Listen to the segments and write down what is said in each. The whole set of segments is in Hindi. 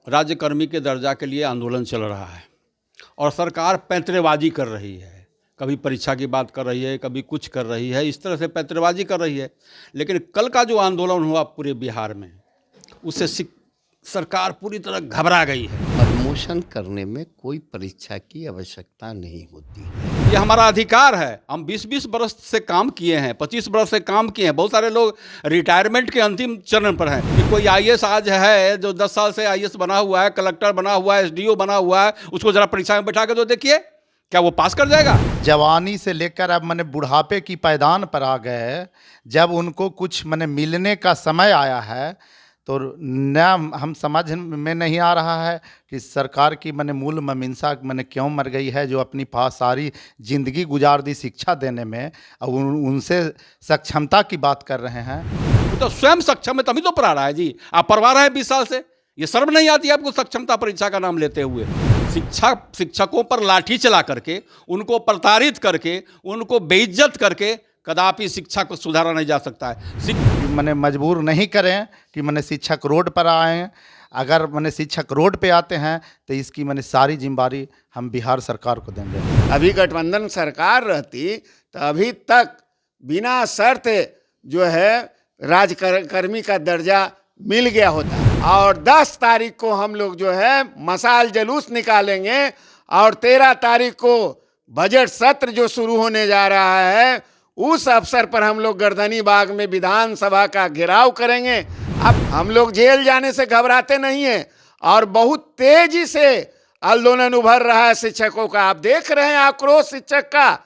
राज्यकर्मी के दर्जा के लिए आंदोलन चल रहा है और सरकार पैंतरेबाजी कर रही है। कभी परीक्षा की बात कर रही है, कभी कुछ कर रही है, इस तरह से पैंतरेबाजी कर रही है। लेकिन कल का जो आंदोलन हुआ पूरे बिहार में, उससे सरकार पूरी तरह घबरा गई है। प्रमोशन करने में कोई परीक्षा की आवश्यकता नहीं होती है। ये हमारा अधिकार है। हम 20-20 बरस से काम किए हैं, 25 बरस से काम किए हैं। बहुत सारे लोग रिटायरमेंट के अंतिम चरण पर हैं कि कोई आईएएस आज है जो 10 साल से आईएएस बना हुआ है, कलेक्टर बना हुआ है, एसडीओ बना हुआ है, उसको जरा परीक्षा में बैठा के तो देखिए, क्या वो पास कर जाएगा? जवानी से लेकर अब मैंने बुढ़ापे की पायदान पर आ गए, जब उनको कुछ मैंने मिलने का समय आया है तो न हम समझ में नहीं आ रहा है कि सरकार की मैंने मूल मंशा मैंने क्यों मर गई है, जो अपनी सारी जिंदगी गुजार दी शिक्षा देने में। अब उनसे सक्षमता की बात कर रहे हैं। वो तो स्वयं सक्षम है तभी तो पढ़ा रहा है जी। आप पढ़वा रहे हैं 20 साल से, ये शर्म नहीं आती आपको सक्षमता परीक्षा का नाम लेते हुए? शिक्षकों पर लाठी चला करके, उनको प्रताड़ित करके, उनको बेइज्जत करके कदापि शिक्षा को सुधारा नहीं जा सकता है। मैंने मजबूर नहीं करें कि मैंने शिक्षक रोड पर आए। अगर मैंने शिक्षक रोड पे आते हैं तो इसकी मैंने सारी जिम्मेदारी हम बिहार सरकार को देंगे। अभी गठबंधन सरकार रहती तो अभी तक बिना शर्त जो है राज्यकर्मी का दर्जा मिल गया होता। और 10 तारीख को हम लोग जो है मशाल जुलूस निकालेंगे और 13 तारीख को बजट सत्र जो शुरू होने जा रहा है, उस अवसर पर हम लोग गर्दनी बाग में विधानसभा का घेराव करेंगे। अब हम लोग जेल जाने से घबराते नहीं हैं और बहुत तेजी से आंदोलन उभर रहा है शिक्षकों का। आप देख रहे हैं आक्रोश शिक्षक का,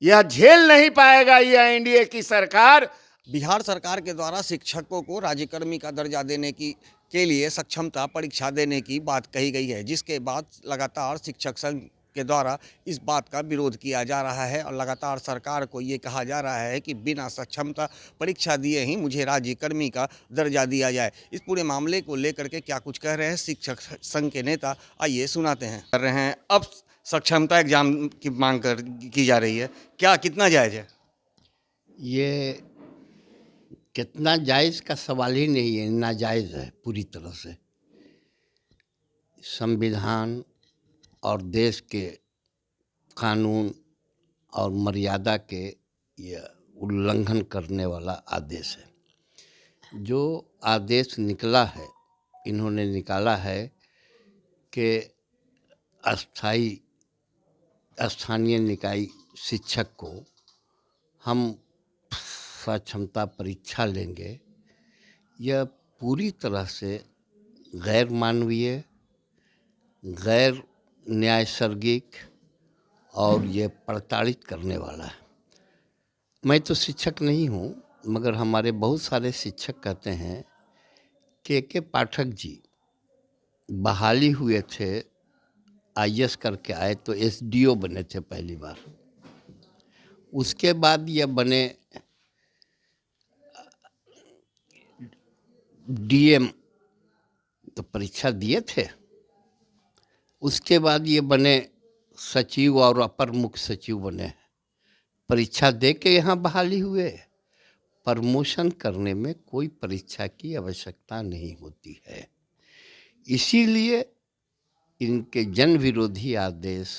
यह झेल नहीं पाएगा यह एनडीए की सरकार। बिहार सरकार के द्वारा शिक्षकों को राज्यकर्मी का दर्जा देने के लिए सक्षमता परीक्षा देने की बात कही गई है, जिसके बाद लगातार शिक्षक संघ के द्वारा इस बात का विरोध किया जा रहा है और लगातार सरकार को ये कहा जा रहा है कि बिना सक्षमता परीक्षा दिए ही मुझे राज्यकर्मी का दर्जा दिया जाए। इस पूरे मामले को लेकर के क्या कुछ कह रहे हैं शिक्षक संघ के नेता, आइए सुनाते हैं। कर रहे हैं अब सक्षमता एग्जाम की मांग की जा रही है, क्या कितना जायज़ है? ये कितना जायज़ का सवाल ही नहीं है, नाजायज़ है पूरी तरह से। संविधान और देश के कानून और मर्यादा के ये उल्लंघन करने वाला आदेश है। जो आदेश निकला है, इन्होंने निकाला है कि स्थानीय निकाय शिक्षक को हम सक्षमता परीक्षा लेंगे। यह पूरी तरह से गैर मानवीय, गैर न्यायसर्गिक और ये प्रताड़ित करने वाला है। मैं तो शिक्षक नहीं हूँ, मगर हमारे बहुत सारे शिक्षक कहते हैं के पाठक जी बहाली हुए थे, आईएएस करके आए तो एसडीओ बने थे पहली बार, उसके बाद ये बने डीएम, तो परीक्षा दिए थे। उसके बाद ये बने सचिव और अपर मुख्य सचिव बने, परीक्षा दे के यहाँ बहाली हुए। प्रमोशन करने में कोई परीक्षा की आवश्यकता नहीं होती है। इसीलिए इनके जन विरोधी आदेश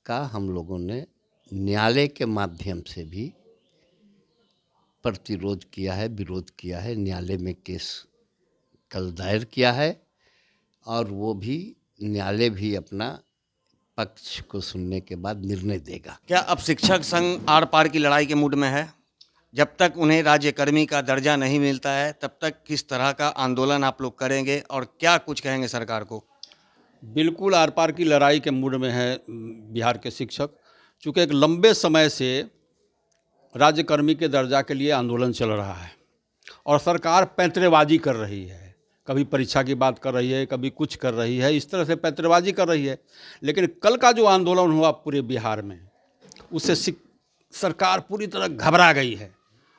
का हम लोगों ने न्यायालय के माध्यम से भी प्रतिरोध किया है, विरोध किया है। न्यायालय में केस कल दायर किया है और वो भी न्यायालय भी अपना पक्ष को सुनने के बाद निर्णय देगा। क्या अब शिक्षक संघ आर पार की लड़ाई के मूड में है? जब तक उन्हें राज्यकर्मी का दर्जा नहीं मिलता है तब तक किस तरह का आंदोलन आप लोग करेंगे और क्या कुछ कहेंगे सरकार को? बिल्कुल आर पार की लड़ाई के मूड में है बिहार के शिक्षक। चूँकि एक लंबे समय से राज्यकर्मी के दर्जा के लिए आंदोलन चल रहा है और सरकार पैंतरेबाजी कर रही है। कभी परीक्षा की बात कर रही है, कभी कुछ कर रही है, इस तरह से पैंतरेबाजी कर रही है। लेकिन कल का जो आंदोलन हुआ पूरे बिहार में, उससे सरकार पूरी तरह घबरा गई है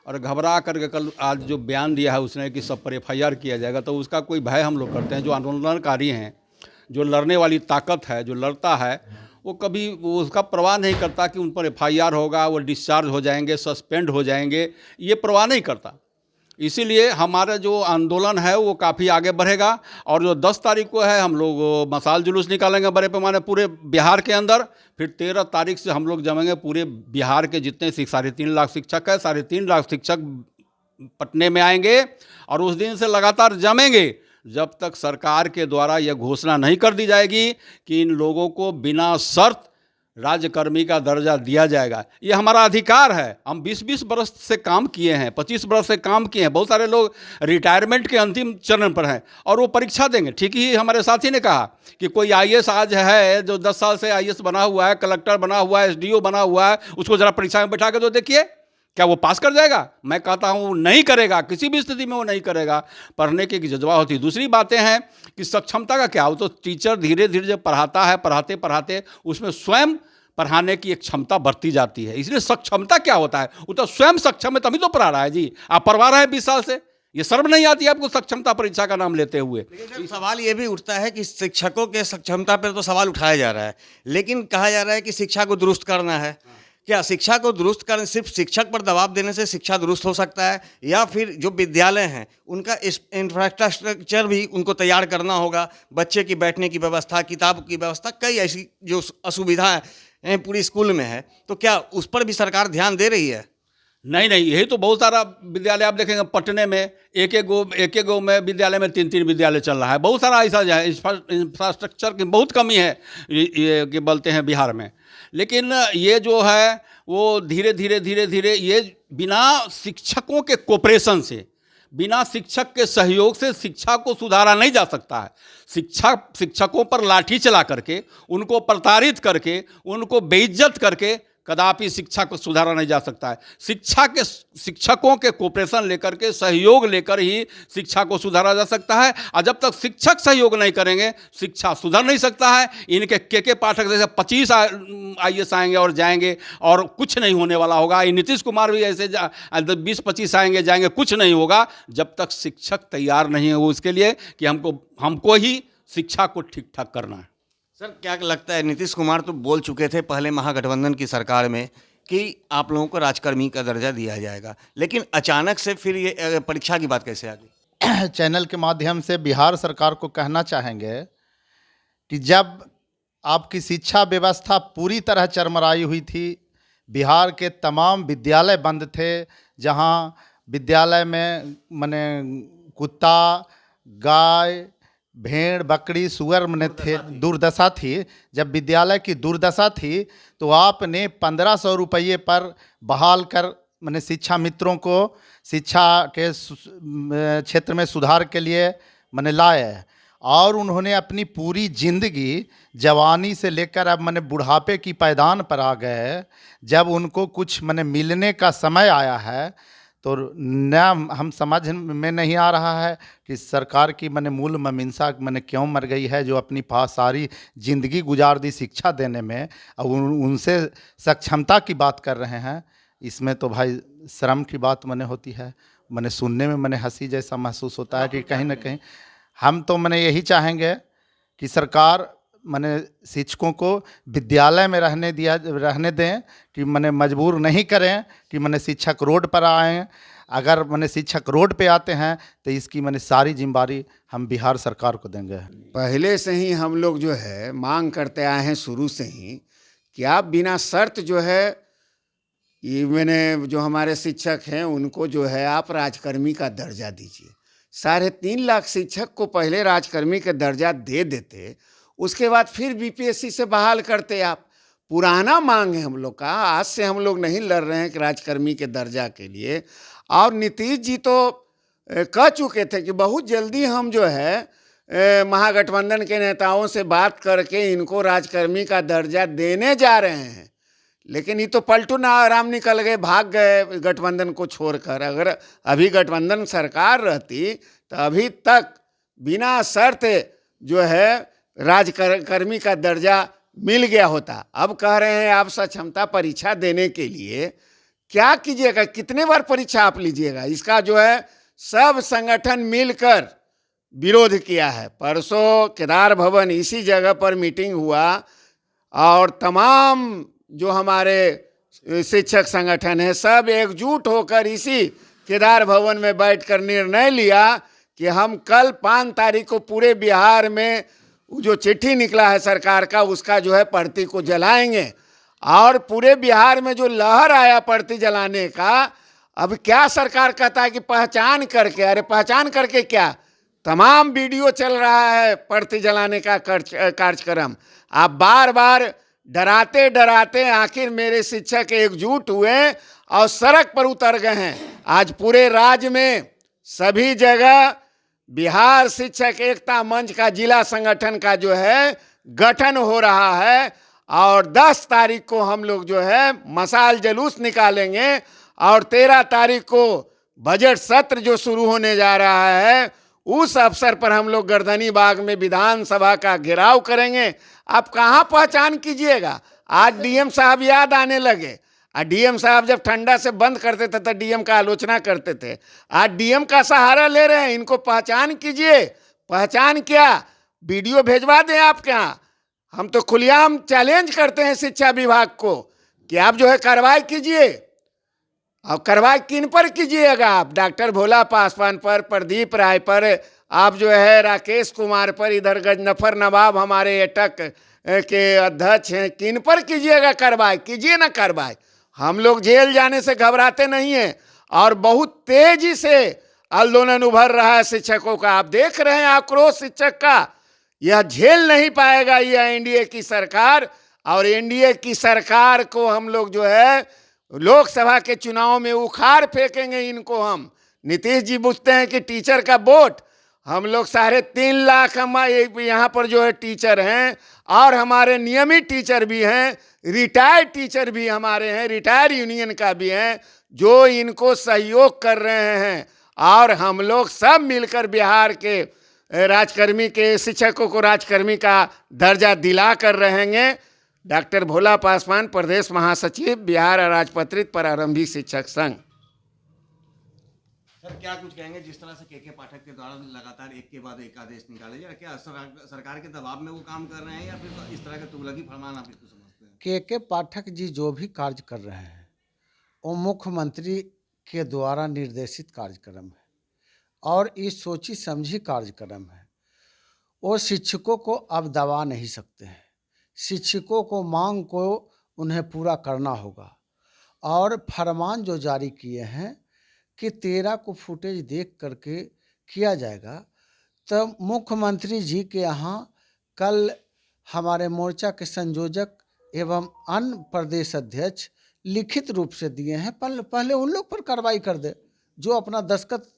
और घबरा करके कल आज जो बयान दिया है उसने कि सब पर एफआईआर किया जाएगा, तो उसका कोई भय हम लोग करते हैं। जो आंदोलनकारी हैं, जो लड़ने वाली ताकत है, जो लड़ता है, वो कभी वो उसका परवाह नहीं करता कि उन पर एफआईआर होगा, वो डिस्चार्ज हो जाएंगे, सस्पेंड हो जाएंगे, ये परवाह नहीं करता। इसीलिए हमारा जो आंदोलन है वो काफ़ी आगे बढ़ेगा। और जो 10 तारीख को है हम लोग मशाल जुलूस निकालेंगे बड़े पैमाने पूरे बिहार के अंदर। फिर 13 तारीख से हम लोग जमेंगे पूरे बिहार के जितने 3.5 लाख शिक्षक है, 3.5 लाख शिक्षक पटने में आएंगे और उस दिन से लगातार जमेंगे जब तक सरकार के द्वारा यह घोषणा नहीं कर दी जाएगी कि इन लोगों को बिना शर्त राज्यकर्मी का दर्जा दिया जाएगा। ये हमारा अधिकार है। हम 20-20 बरस से काम किए हैं, 25 बरस से काम किए हैं। बहुत सारे लोग रिटायरमेंट के अंतिम चरण पर हैं और वो परीक्षा देंगे। ठीक ही हमारे साथी ने कहा कि कोई आईएएस आज है जो 10 साल से आईएएस बना हुआ है, कलेक्टर बना हुआ है, एसडीओ बना हुआ है, उसको ज़रा परीक्षा में बैठा के तो देखिए क्या वो पास कर जाएगा। मैं कहता हूँ नहीं करेगा, किसी भी स्थिति में वो नहीं करेगा। पढ़ने की जज्बा होती है। दूसरी बातें हैं कि सक्षमता का क्या, वो तो टीचर धीरे धीरे जब पढ़ाता है, पढ़ाते पढ़ाते उसमें स्वयं पढ़ाने की एक क्षमता बढ़ती जाती है। इसलिए सक्षमता क्या होता है, वो तो स्वयं सक्षम है तभी तो पढ़ा रहा है जी। आप पढ़वा रहे हैं 20 साल से, ये शर्म नहीं आती आपको सक्षमता परीक्षा का नाम लेते हुए। लेकिन सवाल ये भी उठता है कि शिक्षकों के सक्षमता पर तो सवाल उठाया जा रहा है, लेकिन कहा जा रहा है कि शिक्षा को दुरुस्त करना है। क्या शिक्षा को दुरुस्त करने सिर्फ शिक्षक पर दबाव देने से शिक्षा दुरुस्त हो सकता है, या फिर जो विद्यालय हैं उनका इंफ्रास्ट्रक्चर भी उनको तैयार करना होगा, बच्चे की बैठने की व्यवस्था, किताब की व्यवस्था, कई ऐसी जो असुविधाएं पूरी स्कूल में है, तो क्या उस पर भी सरकार ध्यान दे रही है? नहीं, यही तो बहुत सारा विद्यालय आप देखेंगे पटने में एक एक गो में विद्यालय में 3-3 विद्यालय चल रहा है। बहुत सारा ऐसा जो है इंफ्रास्ट्रक्चर की बहुत कमी है ये कि बोलते हैं बिहार में। लेकिन ये जो है वो धीरे धीरे ये बिना शिक्षकों के कोऑपरेशन से, बिना शिक्षक के सहयोग से शिक्षा को सुधारा नहीं जा सकता है। शिक्षकों पर लाठी चला करके, उनको प्रताड़ित करके, उनको बेइज्जत करके कदापि शिक्षा को सुधारा नहीं जा सकता है। शिक्षकों के कोऑपरेशन लेकर के, सहयोग लेकर ही शिक्षा को सुधारा जा सकता है। और जब तक शिक्षक सहयोग नहीं करेंगे शिक्षा सुधर नहीं सकता है। इनके के पाठक जैसे 25 आईएएस आएंगे और जाएंगे और कुछ नहीं होने वाला होगा। ये नीतीश कुमार भी ऐसे 20-25 आएंगे जाएंगे, कुछ नहीं होगा जब तक शिक्षक तैयार नहीं है वो इसके लिए कि हमको ही शिक्षा को ठीक ठाक करना है। सर, क्या लगता है, नीतीश कुमार तो बोल चुके थे पहले महागठबंधन की सरकार में कि आप लोगों को राजकर्मी का दर्जा दिया जाएगा, लेकिन अचानक से फिर ये परीक्षा की बात कैसे आ गई? चैनल के माध्यम से बिहार सरकार को कहना चाहेंगे कि जब आपकी शिक्षा व्यवस्था पूरी तरह चरमराई हुई थी, बिहार के तमाम विद्यालय बंद थे, जहां विद्यालय में माने कुत्ता, गाय, भेड़, बकरी, सुअर मने थे, दुर्दशा थी। जब विद्यालय की दुर्दशा थी तो आपने 1500 रुपये पर बहाल कर मैंने शिक्षा मित्रों को शिक्षा के क्षेत्र में सुधार के लिए मैंने लाए। और उन्होंने अपनी पूरी जिंदगी जवानी से लेकर अब मैंने बुढ़ापे की पायदान पर आ गए, जब उनको कुछ मैंने मिलने का समय आया है तो न हम समझ में नहीं आ रहा है कि सरकार की मैंने मूल मीमांसा मैंने क्यों मर गई है, जो अपनी सारी ज़िंदगी गुजार दी शिक्षा देने में, और उनसे सक्षमता की बात कर रहे हैं। इसमें तो भाई शर्म की बात मैंने होती है। मैंने सुनने में मैंने हंसी जैसा महसूस होता है कि कहीं ना कहीं हम तो मैंने यही चाहेंगे कि सरकार मैंने शिक्षकों को विद्यालय में रहने दें, कि मैंने मजबूर नहीं करें कि मैंने शिक्षक रोड पर आएँ। अगर मैंने शिक्षक रोड पे आते हैं तो इसकी मैंने सारी जिम्मेदारी हम बिहार सरकार को देंगे। पहले से ही हम लोग जो है मांग करते आए हैं शुरू से ही कि आप बिना शर्त जो है ये मैंने जो हमारे शिक्षक हैं उनको जो है आप राजकर्मी का दर्जा दीजिए। 3.5 लाख शिक्षक को पहले राजकर्मी का दर्जा दे देते, उसके बाद फिर बीपीएससी से बहाल करते आप। पुराना मांग है हम लोग का, आज से हम लोग नहीं लड़ रहे हैं कि राजकर्मी के दर्जा के लिए। और नीतीश जी तो कह चुके थे कि बहुत जल्दी हम जो है महागठबंधन के नेताओं से बात करके इनको राजकर्मी का दर्जा देने जा रहे हैं। लेकिन ये तो पलटू ना आराम निकल गए, भाग गए गठबंधन को छोड़कर। अगर अभी गठबंधन सरकार रहती तो अभी तक बिना शर्त जो है राजकर्मी का दर्जा मिल गया होता। अब कह रहे हैं आप सक्षमता परीक्षा देने के लिए क्या कीजिएगा, कितने बार परीक्षा आप लीजिएगा? इसका जो है सब संगठन मिलकर विरोध किया है। परसों केदार भवन इसी जगह पर मीटिंग हुआ और तमाम जो हमारे शिक्षक संगठन है सब एकजुट होकर इसी केदार भवन में बैठकर निर्णय लिया कि हम कल 5 तारीख को पूरे बिहार में जो चिट्ठी निकला है सरकार का, उसका जो है प्रति को जलाएंगे। और पूरे बिहार में जो लहर आया प्रति जलाने का, अब क्या सरकार कहता है कि पहचान करके, अरे पहचान करके क्या, तमाम वीडियो चल रहा है प्रति जलाने का कार्यक्रम। आप बार बार डराते डराते आखिर मेरे शिक्षक एकजुट हुए और सड़क पर उतर गए हैं। आज पूरे राज्य में सभी जगह बिहार शिक्षक एकता मंच का जिला संगठन का जो है गठन हो रहा है और 10 तारीख को हम लोग जो है मशाल जुलूस निकालेंगे और 13 तारीख को बजट सत्र जो शुरू होने जा रहा है, उस अवसर पर हम लोग गर्दनी बाग में विधानसभा का घेराव करेंगे। आप कहाँ पहचान कीजिएगा। आज डीएम साहब याद आने लगे। डीएम साहब जब ठंडा से बंद करते थे तो डीएम का आलोचना करते थे, आज डीएम का सहारा ले रहे हैं। इनको पहचान कीजिए। पहचान क्या, वीडियो भेजवा दें आपके यहाँ। हम तो खुलेआम चैलेंज करते हैं शिक्षा विभाग को कि आप जो है कार्रवाई कीजिए। और कार्रवाई किन पर कीजिएगा आप? डॉक्टर भोला पासवान पर, प्रदीप राय पर, आप जो है राकेश कुमार पर, इधर गजनफर नवाब हमारे एटक के अध्यक्ष हैं, किन पर कीजिएगा कार्रवाई? कीजिए ना कार्रवाई। हम लोग जेल जाने से घबराते नहीं हैं और बहुत तेजी से आंदोलन उभर रहा है शिक्षकों का। आप देख रहे हैं आक्रोश शिक्षक का। यह झेल नहीं पाएगा यह एनडीए की सरकार। और एनडीए की सरकार को हम लोग जो है लोकसभा के चुनाव में उखाड़ फेंकेंगे इनको हम। नीतीश जी पूछते हैं कि टीचर का वोट, हम लोग 3.5 लाख हम यहाँ पर जो है टीचर हैं और हमारे नियमित टीचर भी हैं, रिटायर्ड टीचर भी हमारे हैं, रिटायर यूनियन का भी हैं, जो इनको सहयोग कर रहे हैं। और हम लोग सब मिलकर बिहार के राजकर्मी के शिक्षकों को राजकर्मी का दर्जा दिला कर रहेंगे। डॉक्टर भोला पासवान, प्रदेश महासचिव, बिहार राजपत्रित प्रारंभिक शिक्षक संघ। सर क्या कुछ कहेंगे, जिस तरह से के पाठक के द्वारा लगातार एक के बाद एक आदेश निकाले जा रहे हैं, क्या सरकार के दबाव में वो काम कर रहे हैं या फिर इस तरह का तुगलकी फरमान आप इसको समझते हैं? के पाठक जी जो भी कार्य कर रहे हैं वो मुख्यमंत्री के द्वारा निर्देशित कार्यक्रम है और ये सोची समझी कार्यक्रम है। वो शिक्षकों को अब दबा नहीं सकते हैं। शिक्षकों को मांग को उन्हें पूरा करना होगा और फरमान जो जारी किए हैं कि 13 को फुटेज देख करके किया जाएगा। तो मुख्यमंत्री जी के यहाँ कल हमारे मोर्चा के संयोजक एवं अन्य प्रदेश अध्यक्ष लिखित रूप से दिए हैं। पहले उन लोग पर कार्रवाई कर दे जो अपना दस्तखत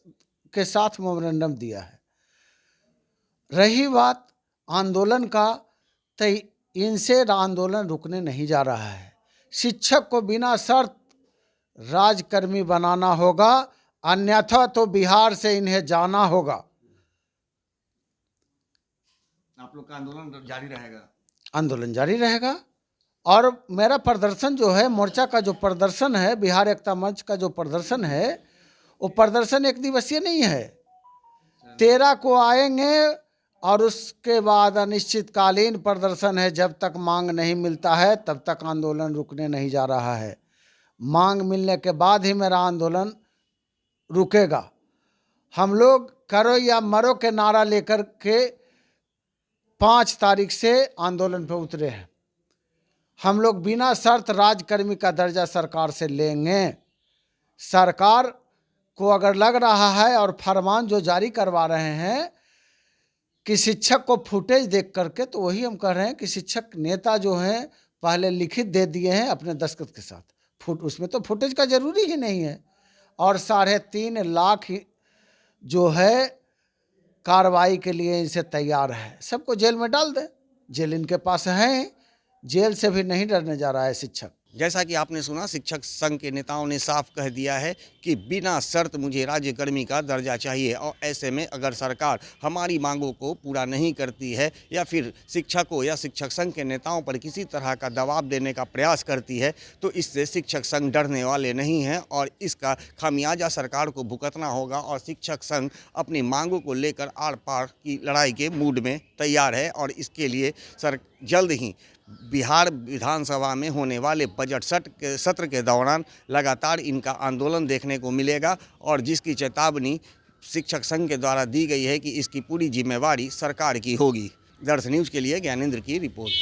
के साथ मेमोरेंडम दिया है। रही बात आंदोलन का, तो इनसे आंदोलन रुकने नहीं जा रहा है। शिक्षक को बिना शर्त राजकर्मी बनाना होगा, अन्यथा तो बिहार से इन्हें जाना होगा। आप लोग का आंदोलन जारी रहेगा? आंदोलन जारी रहेगा और मेरा प्रदर्शन जो है, मोर्चा का जो प्रदर्शन है, बिहार एकता मंच का जो प्रदर्शन है, वो प्रदर्शन एक दिवसीय नहीं है। 13 को आएंगे और उसके बाद अनिश्चितकालीन प्रदर्शन है। जब तक मांग नहीं मिलता है तब तक आंदोलन रुकने नहीं जा रहा है। मांग मिलने के बाद ही मेरा आंदोलन रुकेगा। हम लोग करो या मरो के नारा लेकर के 5 तारीख से आंदोलन पे उतरे हैं। हम लोग बिना शर्त राजकर्मी का दर्जा सरकार से लेंगे। सरकार को अगर लग रहा है और फरमान जो जारी करवा रहे हैं कि शिक्षक को फुटेज देख करके, तो वही हम कह रहे हैं कि शिक्षक नेता जो हैं पहले लिखित दे दिए हैं अपने दस्तखत के साथ। उसमें तो फुटेज का जरूरी ही नहीं है। और 3.5 लाख जो है कार्रवाई के लिए इनसे तैयार है। सबको जेल में डाल दे, जेल इनके पास है, जेल से भी नहीं डरने जा रहा है शिक्षक। जैसा कि आपने सुना, शिक्षक संघ के नेताओं ने साफ कह दिया है कि बिना शर्त मुझे राज्यकर्मी का दर्जा चाहिए और ऐसे में अगर सरकार हमारी मांगों को पूरा नहीं करती है या फिर शिक्षकों या शिक्षक संघ के नेताओं पर किसी तरह का दबाव देने का प्रयास करती है तो इससे शिक्षक संघ डरने वाले नहीं हैं और इसका खामियाजा सरकार को भुगतना होगा। और शिक्षक संघ अपनी मांगों को लेकर आर पार की लड़ाई के मूड में तैयार है और इसके लिए जल्द ही बिहार विधानसभा में होने वाले बजट सत्र के दौरान लगातार इनका आंदोलन देखने को मिलेगा और जिसकी चेतावनी शिक्षक संघ के द्वारा दी गई है कि इसकी पूरी जिम्मेवारी सरकार की होगी। दर्श न्यूज़ के लिए ज्ञानेंद्र की रिपोर्ट।